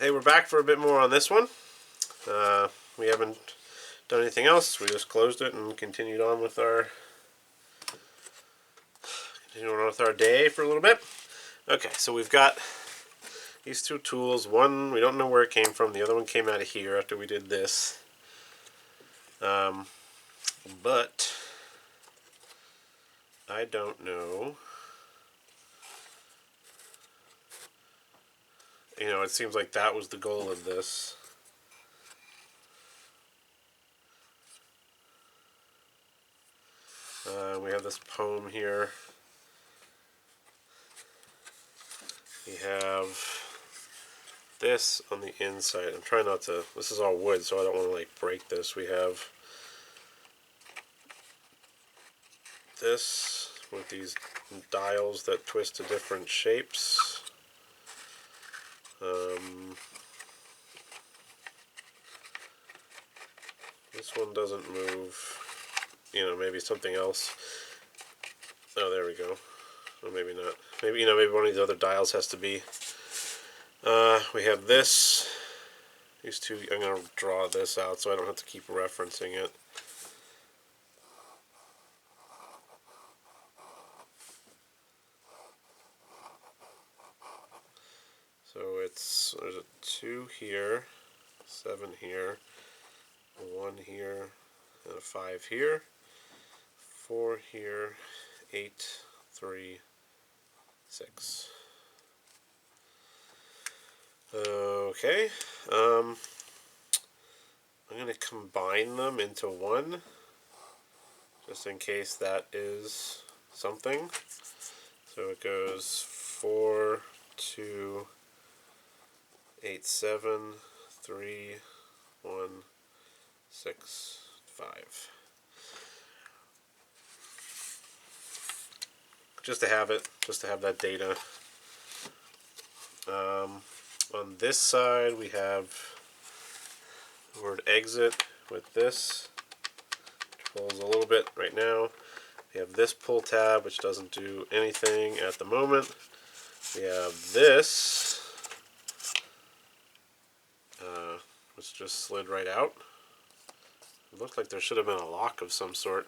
Hey, we're back for a bit more on this one. We haven't done anything else. We just closed it and continued on with our day for a little bit. Okay, so we've got these two tools. One, we don't know where it came from. The other one came out of here after we did this. But I don't know. You know, it seems like that was the goal of this. We have this poem here. We have this on the inside. I'm trying not to. This is all wood, so I don't want to like break this. We have this with these dials that twist to different shapes. This one doesn't move. You know, maybe something else. Oh, there we go. Or maybe not. Maybe maybe one of these other dials has to be. We have this. These two. I'm gonna draw this out so I don't have to keep referencing it. So there's a 2 here, 7 here, 1 here, and a 5 here, 4 here, 8, 3, 6. Okay, I'm going to combine them into one, just in case that is something. So it goes 4, 2, 8, 7, 3, 1, 6, 5. Just to have it, just to have that data. On this side, we have the word exit with this, which pulls a little bit right now. We have this pull tab, which doesn't do anything at the moment. We have this, which just slid right out. It looks like there should have been a lock of some sort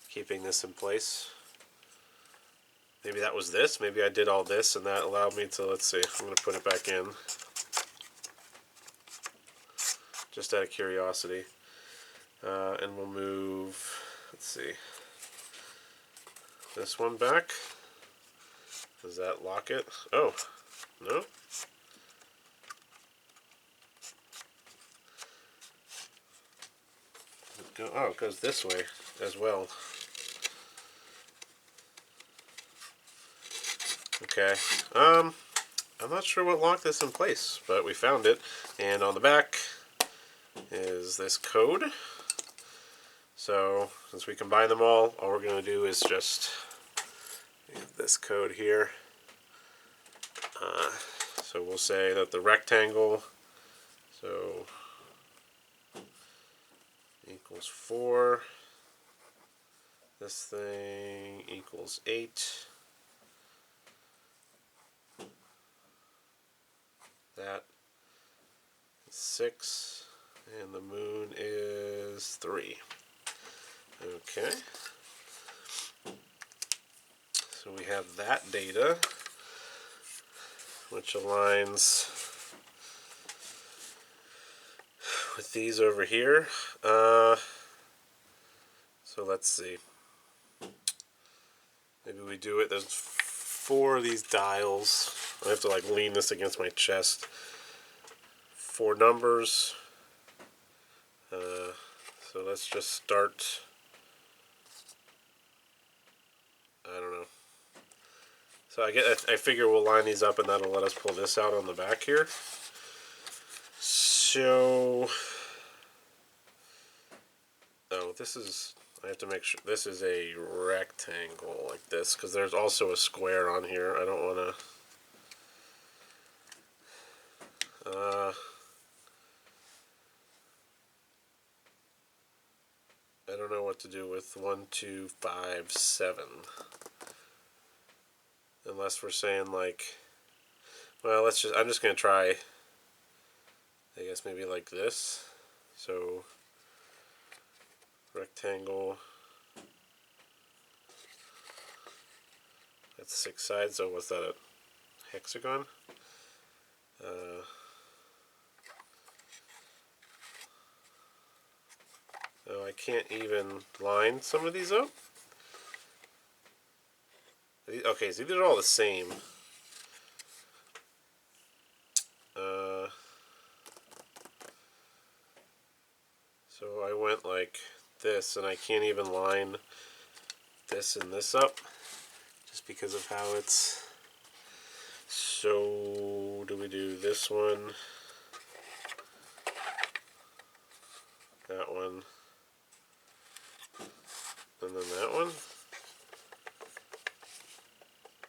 keeping this in place. Maybe that was this. Maybe I did all this and that allowed me to, let's see, I'm going to put it back in. Just out of curiosity. And we'll move, let's see, this one back. Does that lock it? Oh, no? Oh, it goes this way as well. Okay. I'm not sure what locked this in place, but we found it. And on the back is this code. So, since we combine them all we're going to do is just have this code here. So we'll say that the rectangle, so equals 4. This thing equals 8. That is 6. And the moon is 3. Okay. So we have that data, which aligns with these over here. So let's see. Maybe we do it. There's 4 of these dials. I have to like lean this against my chest. 4 numbers. So let's just start. I don't know. So I figure we'll line these up and that'll let us pull this out on the back here. So, this is, I have to make sure, this is a rectangle like this, because there's also a square on here. I don't want to, I don't know what to do with 1, 2, 5, 7. Unless we're saying like, well, I'm just going to try I guess maybe like this. So rectangle, that's 6 sides, so what's that, a hexagon? Oh, I can't even line some of these up. Okay, so these are all the same. So I went like this, and I can't even line this and this up, just because of how it's. So do we do this one, that one, and then that one?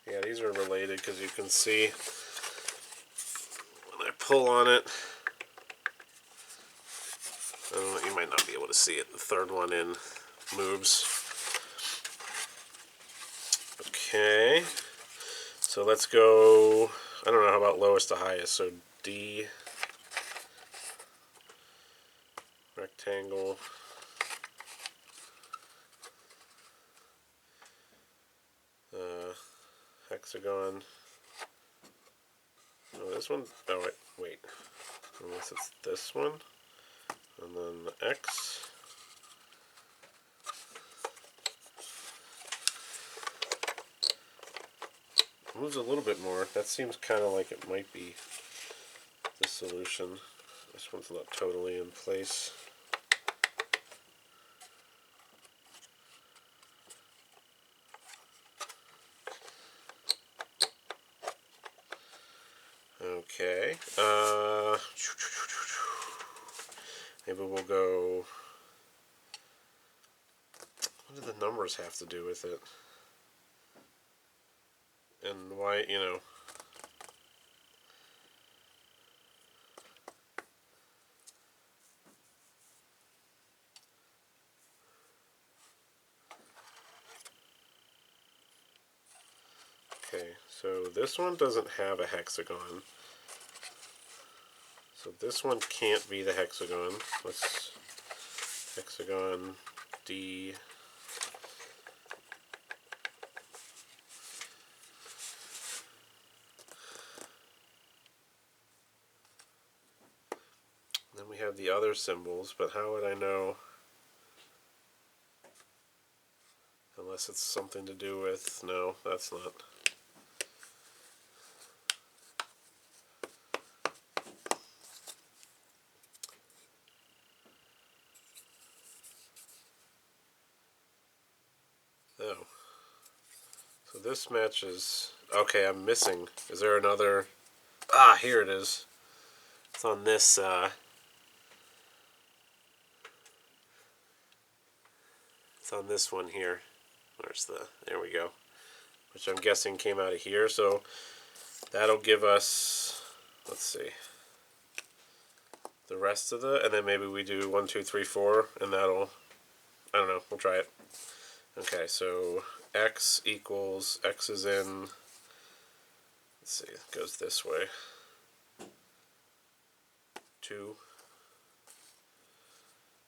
Yeah, these are related because you can see when I pull on it. I don't know, you might not be able to see it. The third one in moves. Okay, so let's go. I don't know, how about lowest to highest? So D, rectangle, hexagon. Oh, this one. Oh, wait. Unless it's this one, and then the X. Moves a little bit more. That seems kind of like it might be the solution. This one's not totally in place. Okay. Maybe we'll go. What do the numbers have to do with it? And why, Okay, so this one doesn't have a hexagon. So this one can't be the hexagon. Let's hexagon D. Then we have the other symbols, but how would I know? Unless it's something to do with, no, that's not. Oh. So this matches. Okay, I'm missing. Is there another? Ah, here it is. It's on this, it's on this one here. Where's there we go. Which I'm guessing came out of here, so that'll give us, let's see, the rest of and then maybe we do 1, 2, 3, 4, and that'll, I don't know, we'll try it. Okay, so X equals, X is in, let's see, it goes this way. 2.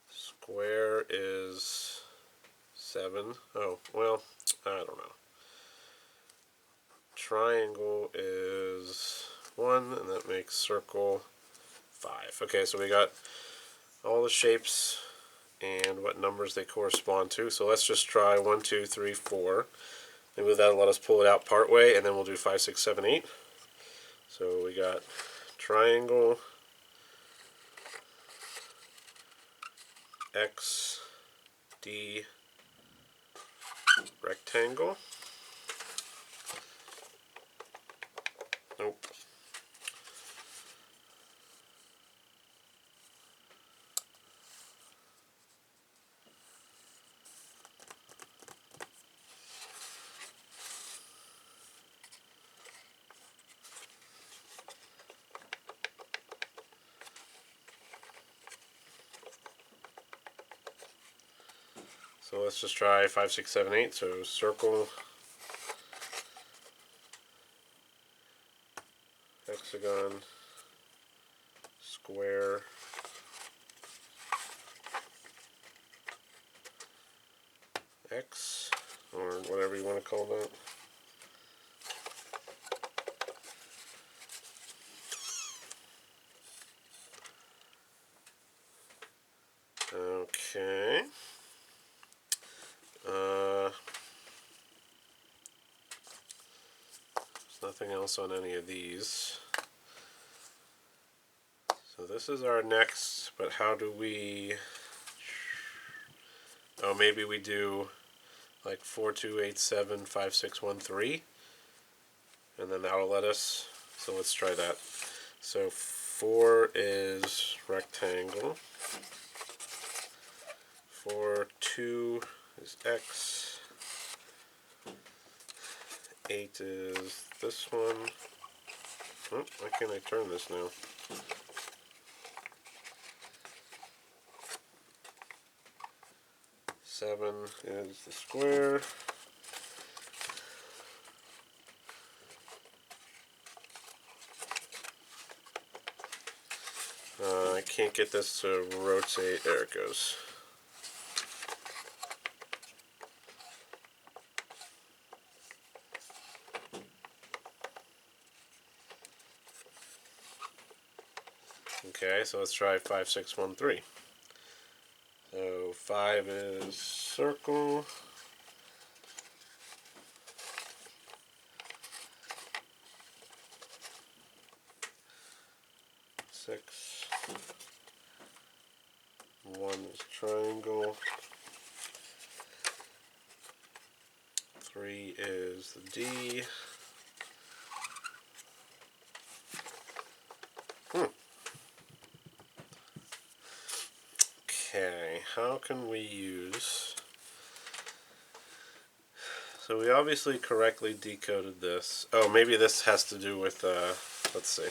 Square is 7. Oh, well, I don't know. Triangle is 1, and that makes circle 5. Okay, so we got all the shapes and what numbers they correspond to. So let's just try 1, 2, 3, 4. Maybe that'll let us pull it out part way, and then we'll do 5, 6, 7, 8. So we got triangle, X, D, rectangle. Nope. So let's just try 5, 6, 7, 8. So circle, hexagon, square, X, or whatever you want to call that. Okay. There's nothing else on any of these. So this is our next, but how do we... Oh, maybe we do like 4, 2, 8, 7, 5, 6, 1, 3. And then that'll let us... So let's try that. So 4 is rectangle. 4, 2 is X. 8 is this one. Oh, why can't I turn this now? Seven is the square. I can't get this to rotate. There it goes. Okay, so let's try 5, 6, 1, 3. So 5 is circle. 6. 1 is triangle. 3 is the D. Okay, how can we use... So we obviously correctly decoded this. Oh, maybe this has to do with, let's see.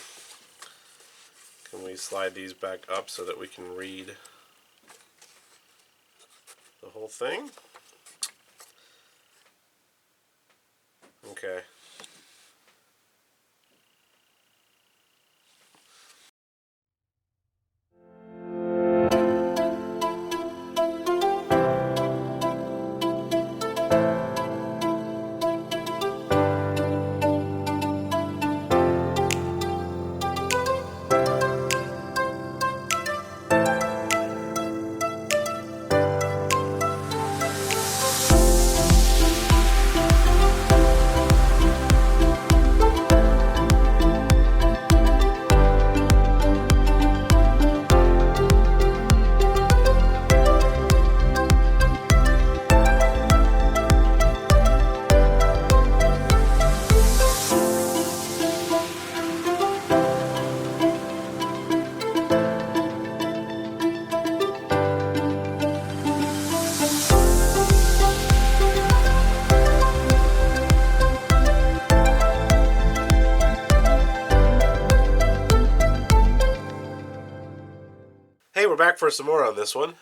Can we slide these back up so that we can read the whole thing? Okay. Hey, we're back for some more on this one.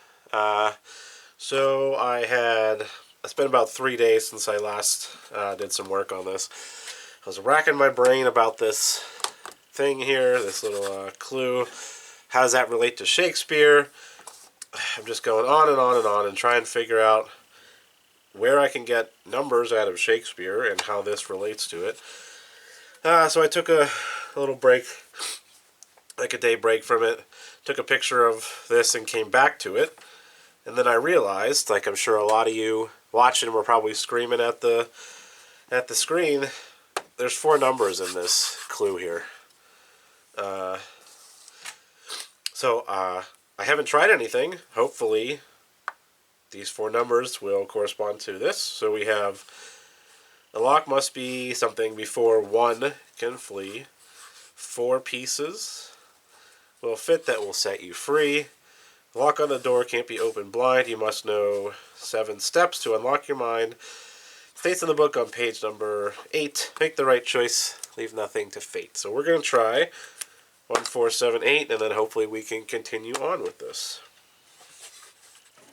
So it's been about 3 days since I last did some work on this. I was racking my brain about this thing here, this little clue. How does that relate to Shakespeare? I'm just going on and on and on and trying to figure out where I can get numbers out of Shakespeare and how this relates to it. So I took a little break, like a day break from it. Took a picture of this and came back to it, and then I realized, like I'm sure a lot of you watching were probably screaming at the screen, there's 4 numbers in this clue here. So I haven't tried anything. Hopefully these 4 numbers will correspond to this. So we have the lock must be something before 1 can flee. 4 pieces will fit that will set you free. The lock on the door can't be opened blind. You must know 7 steps to unlock your mind. States in the book on page number 8. Make the right choice. Leave nothing to fate. So we're going to try 1, 4, 7, 8, and then hopefully we can continue on with this.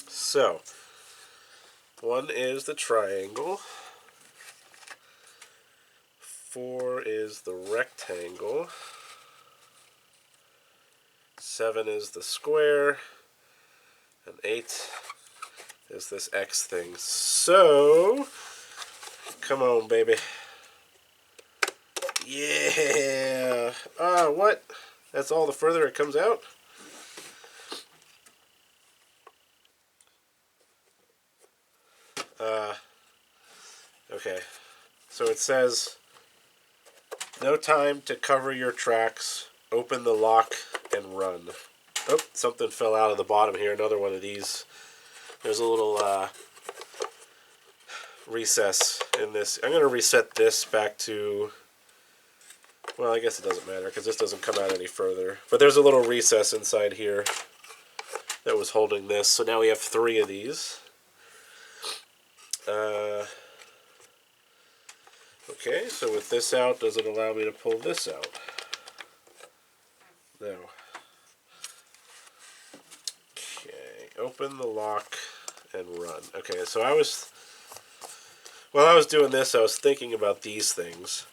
So 1 is the triangle. 4 is the rectangle. 7 is the square, and 8 is this X thing. So, come on, baby. Yeah. What? That's all the further it comes out? Okay. So it says, no time to cover your tracks. Open the lock and run. Oh, something fell out of the bottom here. Another one of these. There's a little recess in this. I'm going to reset this back to... Well, I guess it doesn't matter because this doesn't come out any further. But there's a little recess inside here that was holding this. So now we have 3 of these. Okay, so with this out, does it allow me to pull this out? No. Okay, open the lock and run. Okay, so while I was doing this, I was thinking about these things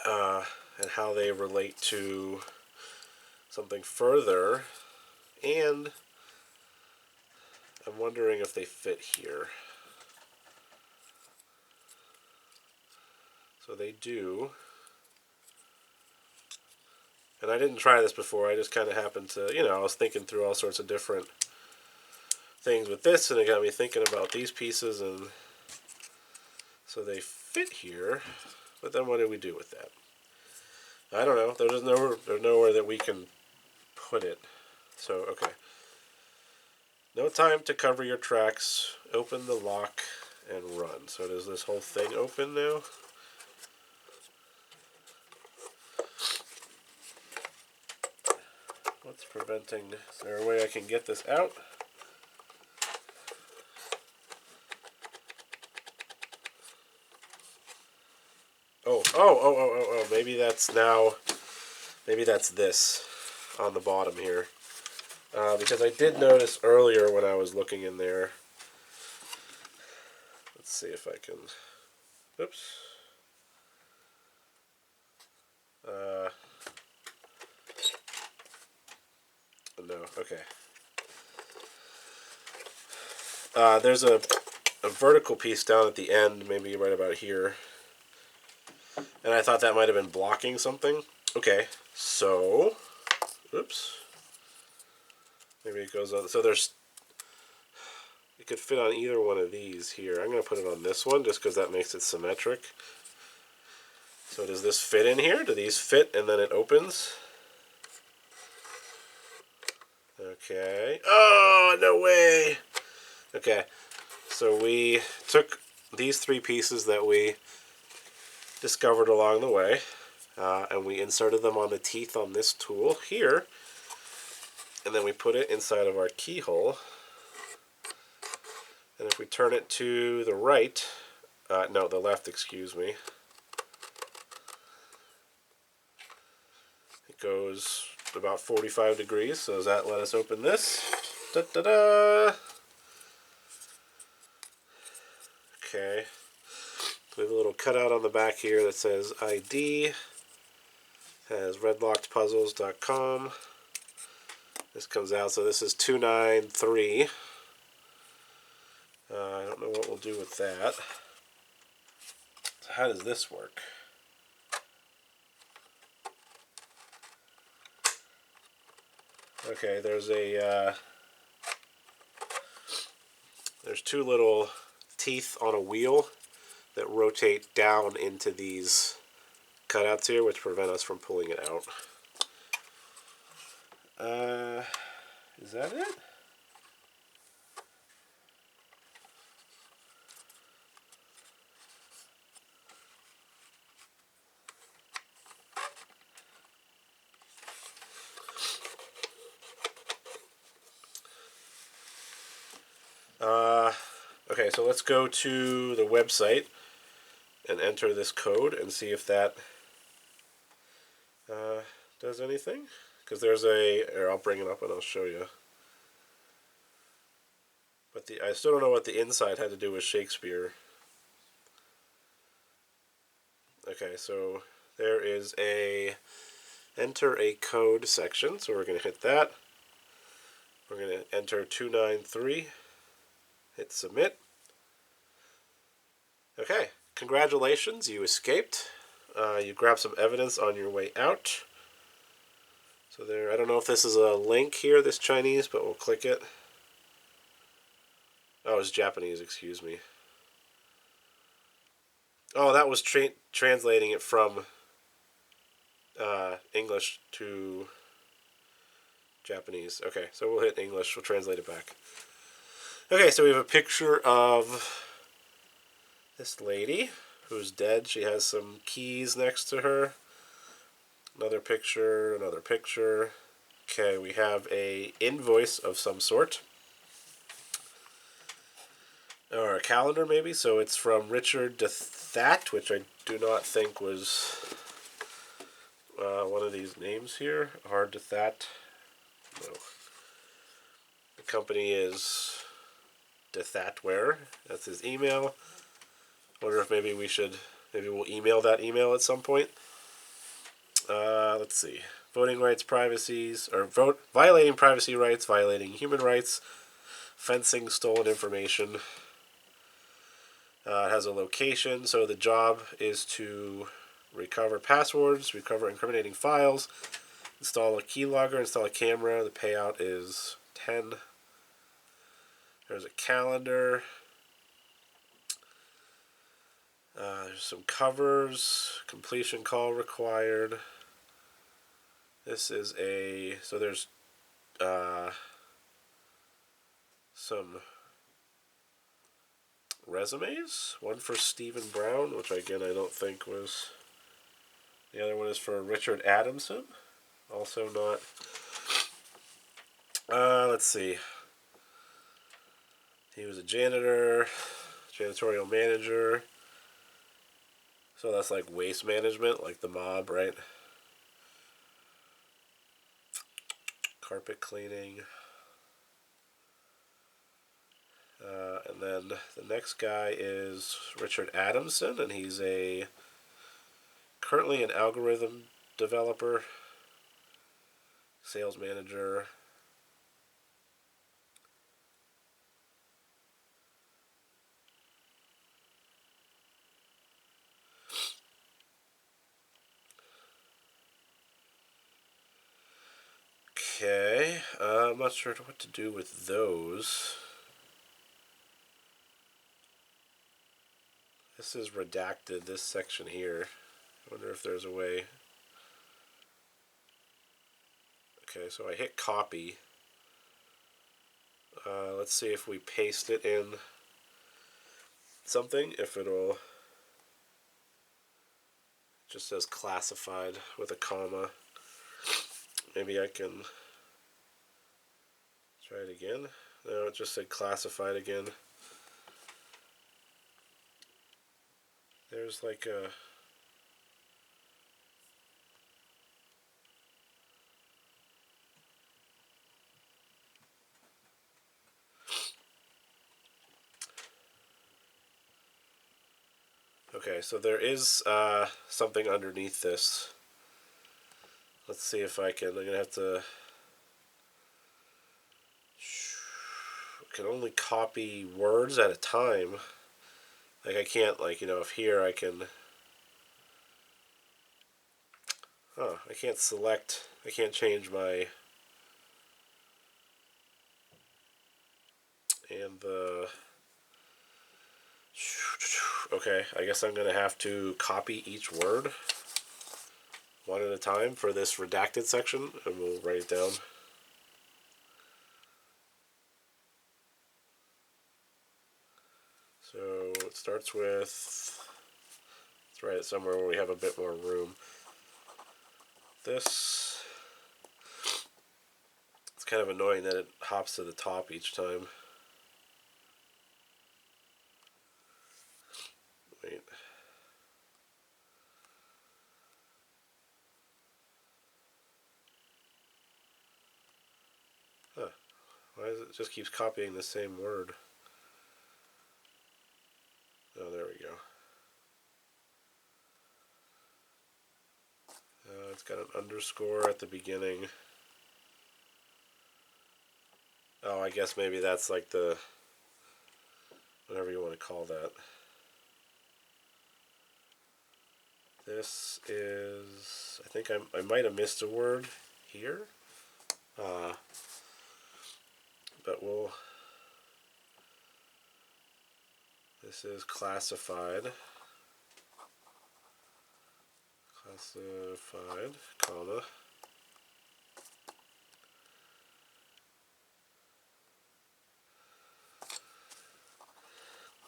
and how they relate to something further, and I'm wondering if they fit here. So they do. And I didn't try this before, I just kind of happened to, I was thinking through all sorts of different things with this, and it got me thinking about these pieces, and so they fit here, but then what do we do with that? I don't know. There's nowhere that we can put it. So, okay. No time to cover your tracks. Open the lock and run. So does this whole thing open now? What's preventing? Is there a way I can get this out? Oh, maybe that's this on the bottom here. Because I did notice earlier when I was looking in there. Let's see if I can... Oops. No, okay. There's a vertical piece down at the end, maybe right about here. And I thought that might have been blocking something. Okay, so... Oops. Maybe it goes on... So there's... It could fit on either one of these here. I'm going to put it on this one just because that makes it symmetric. So does this fit in here? Do these fit and then it opens? Okay. Oh, no way! Okay, so we took these 3 pieces that we discovered along the way, and we inserted them on the teeth on this tool here, and then we put it inside of our keyhole. And if we turn it to the right, no, the left, excuse me, it goes about 45 degrees, so does that let us open this? Da-da-da! Okay, we have a little cutout on the back here that says ID, has redlockedpuzzles.com. This comes out, so this is 293. I don't know what we'll do with that. So how does this work? Okay, there's there's 2 little teeth on a wheel that rotate down into these cutouts here, which prevent us from pulling it out. Is that it? Okay, so let's go to the website and enter this code and see if that does anything. Because there's here, I'll bring it up and I'll show you. But I still don't know what the inside had to do with Shakespeare. Okay, so there is a enter a code section. So we're going to hit that. We're going to enter 293. Hit submit. Okay, congratulations, you escaped. You grabbed some evidence on your way out. So there, I don't know if this is a link here, this Chinese, but we'll click it. Oh, it's Japanese, excuse me. Oh, that was translating it from English to Japanese. Okay, so we'll hit English, we'll translate it back. Okay, so we have a picture of this lady who's dead. She has some keys next to her. Another picture, another picture. Okay, we have a invoice of some sort. Or a calendar, maybe. So it's from Richard Dethat, which I do not think was one of these names here. Hard Dethat. No. The company is Dethatware. That's his email. Wonder if maybe we'll email that email at some point. Let's see. Voting rights, violating privacy rights, violating human rights, fencing stolen information. It has a location, so the job is to recover passwords, recover incriminating files, install a keylogger, install a camera. The payout is 10. There's a calendar. There's some covers, completion call required. This is so there's some resumes. One for Stephen Brown, which again I don't think was. The other one is for Richard Adamson. Also not. Let's see. He was a janitor, janitorial manager. So that's like waste management, like the mob, right? Carpet cleaning. And then the next guy is Richard Adamson, and he's currently an algorithm developer, sales manager. Okay, I'm not sure what to do with those. This is redacted, this section here. I wonder if there's a way. Okay, so I hit copy. Let's see if we paste it in something, if it'll. Just says classified with a comma. Maybe I can try it again. No, it just said classified again. There's like a. Okay, so there is something underneath this. Let's see if I can. I'm gonna have to. I can only copy words at a time. Like I can't, if here I can. I can't select. I can't change my. And the. Okay, I guess I'm gonna have to copy each word one at a time for this redacted section, and we'll write it down. So it starts with. Let's write it somewhere where we have a bit more room. This. It's kind of annoying that it hops to the top each time. Wait. Huh. Why does it just keeps copying the same word? Oh, there we go. It's got an underscore at the beginning. Oh, I guess maybe that's like the, whatever you want to call that. This is, I think I might have missed a word here. But we'll, this is classified. Classified, comma.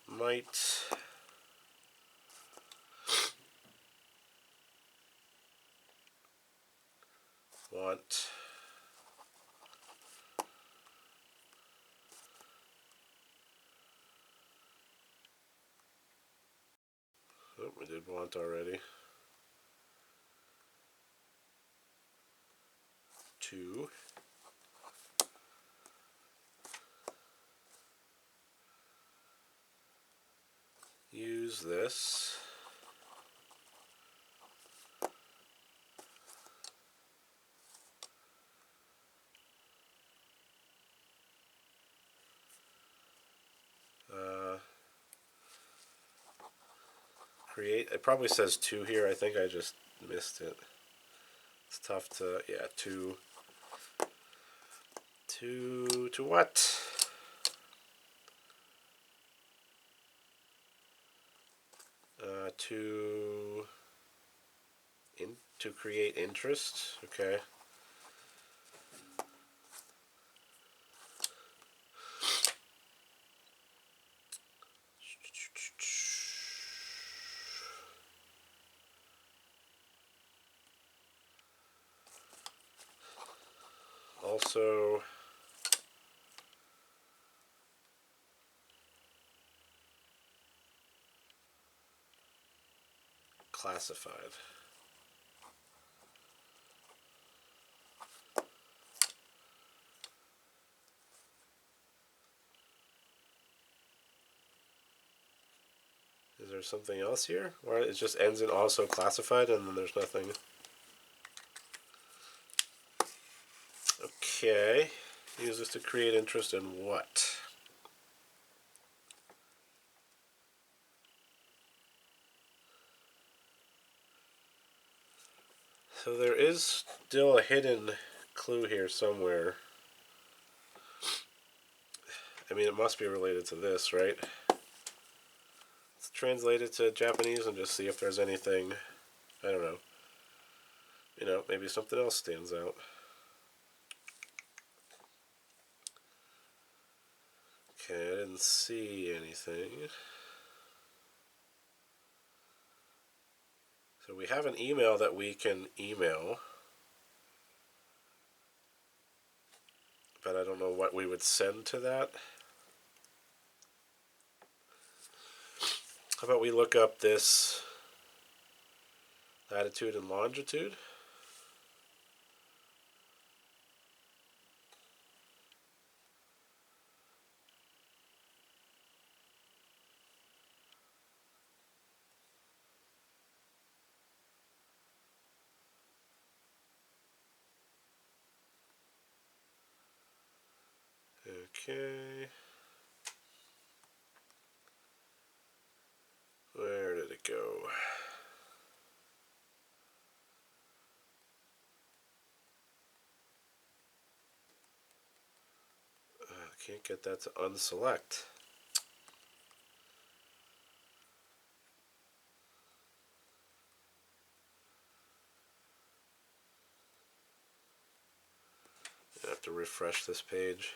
Might want oh, we did want already. To use this create, it probably says 2 here. I think I just missed it. It's tough to, yeah, to what? To create interest. Okay. Also, classified. Is there something else here? Or it just ends in also classified and then there's nothing? Okay. Use this to create interest in what? So there is still a hidden clue here somewhere. I mean, it must be related to this, right? Let's translate it to Japanese and just see if there's anything, I don't know. You know, maybe something else stands out. Okay, I didn't see anything. So we have an email that we can email. But I don't know what we would send to that. How about we look up this latitude and longitude? Okay. Where did it go? Can't get that to unselect. I have to refresh this page.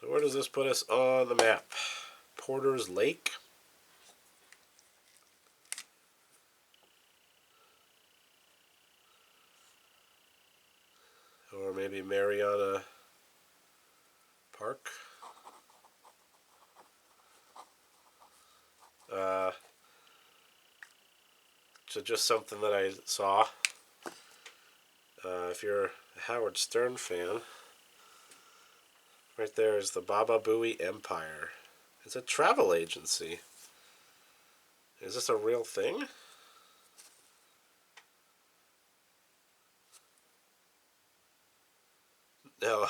So where does this put us on the map? Porter's Lake? Or maybe Mariana Park? So just something that I saw. If you're a Howard Stern fan, Right there is the Baba Booey Empire. It's a travel agency. Is this a real thing? No.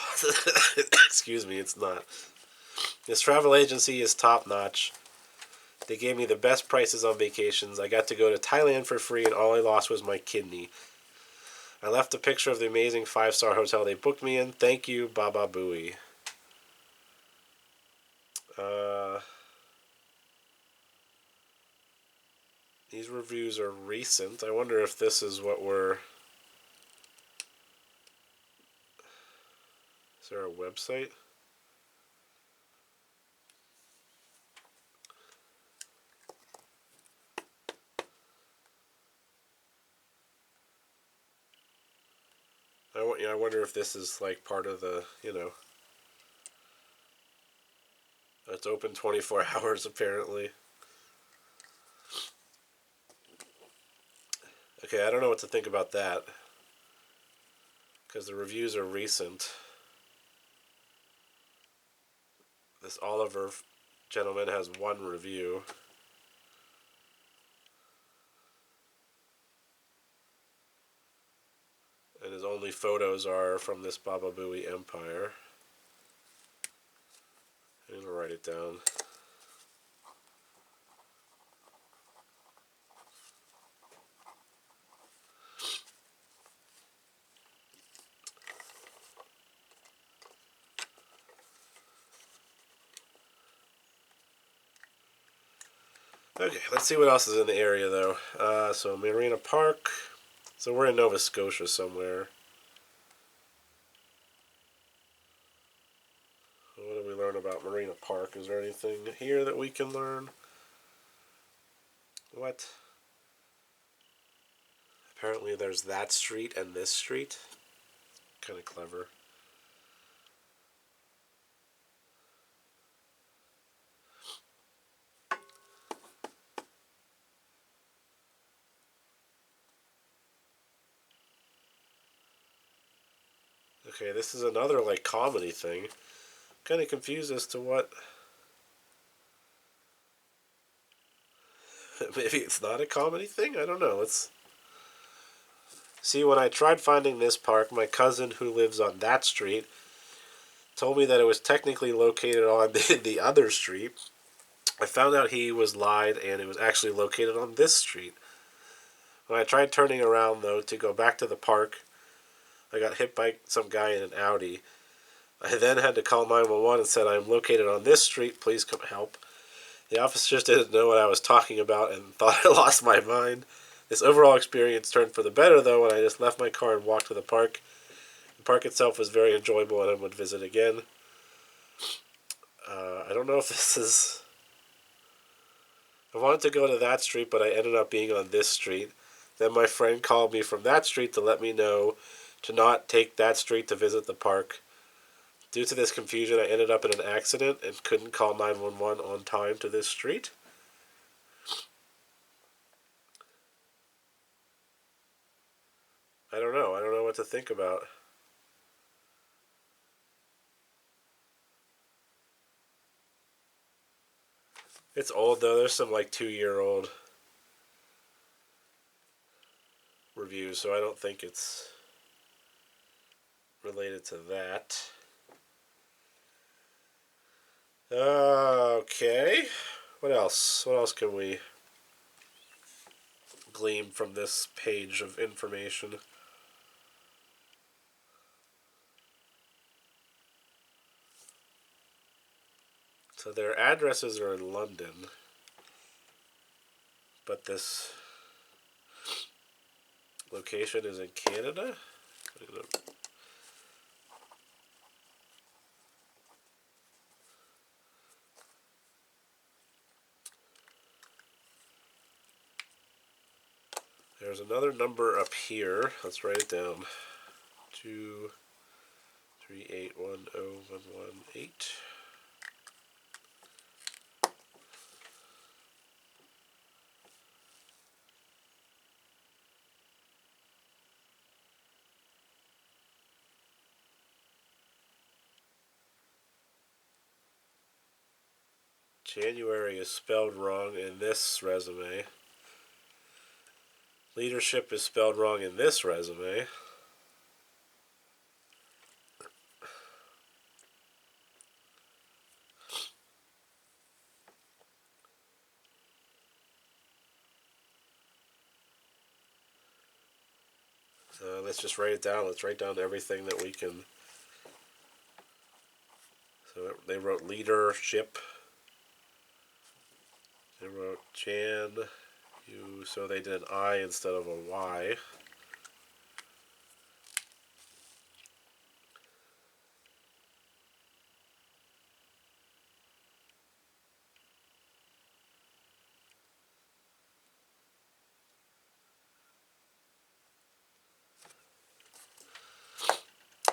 Excuse me, it's not. This travel agency is top notch. They gave me the best prices on vacations. I got to go to Thailand for free, and all I lost was my kidney. I left a picture of the amazing 5-star hotel they booked me in. Thank you, Baba Booey. These reviews are recent. I wonder if this is what we're... Is there a website? I wonder if this is like part of the, it's open 24 hours apparently. Okay, I don't know what to think about that. Because the reviews are recent. This Oliver gentleman has one review. And his only photos are from this Baba Booey Empire. I'm gonna write it down. Okay, let's see what else is in the area though. So Marina Park. So we're in Nova Scotia somewhere. What did we learn about Marina Park? Is there anything here that we can learn? What? Apparently there's that street and this street. Kind of clever. Okay, this is another like comedy thing. Kind of confused as to what... Maybe it's not a comedy thing? I don't know. Let's see. When I tried finding this park, my cousin who lives on that street told me that it was technically located on the other street. I found out he was lied and it was actually located on this street. When I tried turning around, though, to go back to the park, I got hit by some guy in an Audi. I then had to call 911 and said, I'm located on this street, please come help. The officers didn't know what I was talking about and thought I lost my mind. This overall experience turned for the better, though, when I just left my car and walked to the park. The park itself was very enjoyable and I would visit again. I don't know if this is... I wanted to go to that street, but I ended up being on this street. Then my friend called me from that street to let me know to not take that street to visit the park. Due to this confusion, I ended up in an accident and couldn't call 911 on time to this street. I don't know. I don't know what to think about. It's old, though. There's some, like, 2-year-old reviews, so I don't think it's related to that. Okay. What else? What else can we glean from this page of information? So their addresses are in London, but this location is in Canada? There's another number up here. Let's write it down. 238101118. January is spelled wrong in this resume. Leadership is spelled wrong in this resume. Let's just write it down. Let's write down everything that we can. So they wrote leadership. They wrote Jan, you, so they did an I instead of a Y.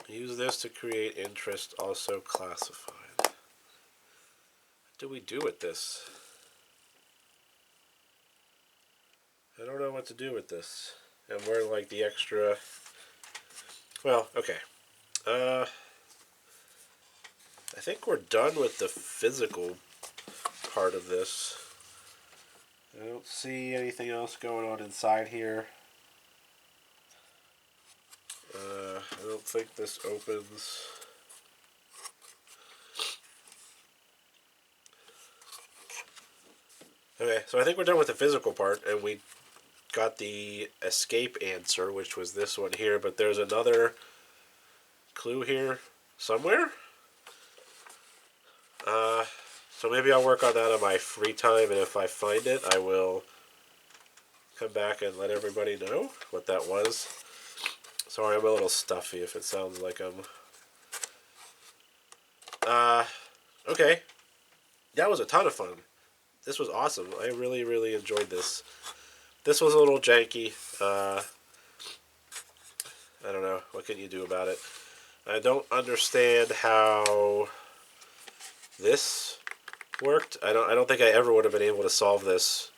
Use this to create interest, also classified. What do we do with this? I don't know what to do with this. And where like the extra... Well, okay. I think we're done with the physical part of this. I don't see anything else going on inside here. I don't think this opens. Okay, so I think we're done with the physical part, and we got the escape answer, which was this one here, but there's another clue here somewhere. So maybe I'll work on that on my free time, and if I find it, I will come back and let everybody know what that was. Sorry, I'm a little stuffy if it sounds like I'm... Okay. That was a ton of fun. This was awesome. I really, really enjoyed this. This was a little janky. I don't know. What can you do about it? I don't understand how this worked. I don't think I ever would have been able to solve this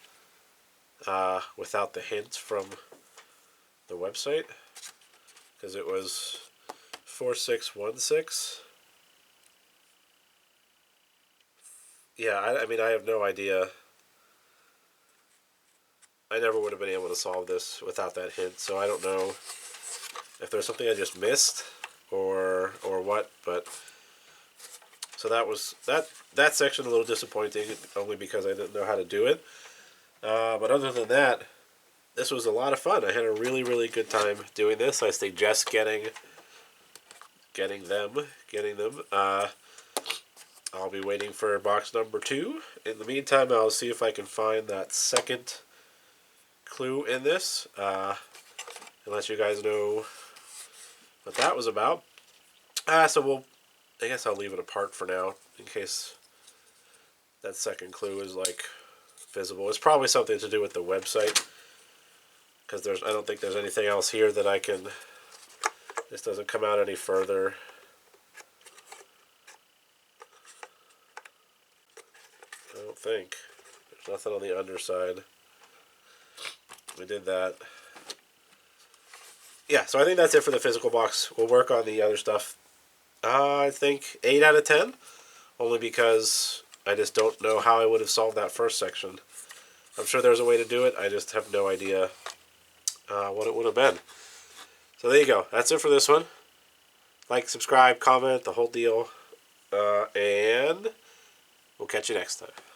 without the hint from the website, because it was 4616. Yeah, I mean, I have no idea. I never would have been able to solve this without that hint, so I don't know if there's something I just missed or what, but so that was that section a little disappointing, only because I didn't know how to do it. But other than that, this was a lot of fun. I had a really, really good time doing this. I suggest getting them. I'll be waiting for box number 2. In the meantime, I'll see if I can find that second clue in this, and let you guys know what that was about. So I guess I'll leave it apart for now, in case that second clue is like visible. It's probably something to do with the website, because I don't think there's anything else here that I can... This doesn't come out any further. I don't think. There's nothing on the underside. We did that. Yeah, so I think that's it for the physical box. We'll work on the other stuff. I think 8 out of 10. Only because I just don't know how I would have solved that first section. I'm sure there's a way to do it. I just have no idea what it would have been. So there you go. That's it for this one. Like, subscribe, comment, the whole deal. And we'll catch you next time.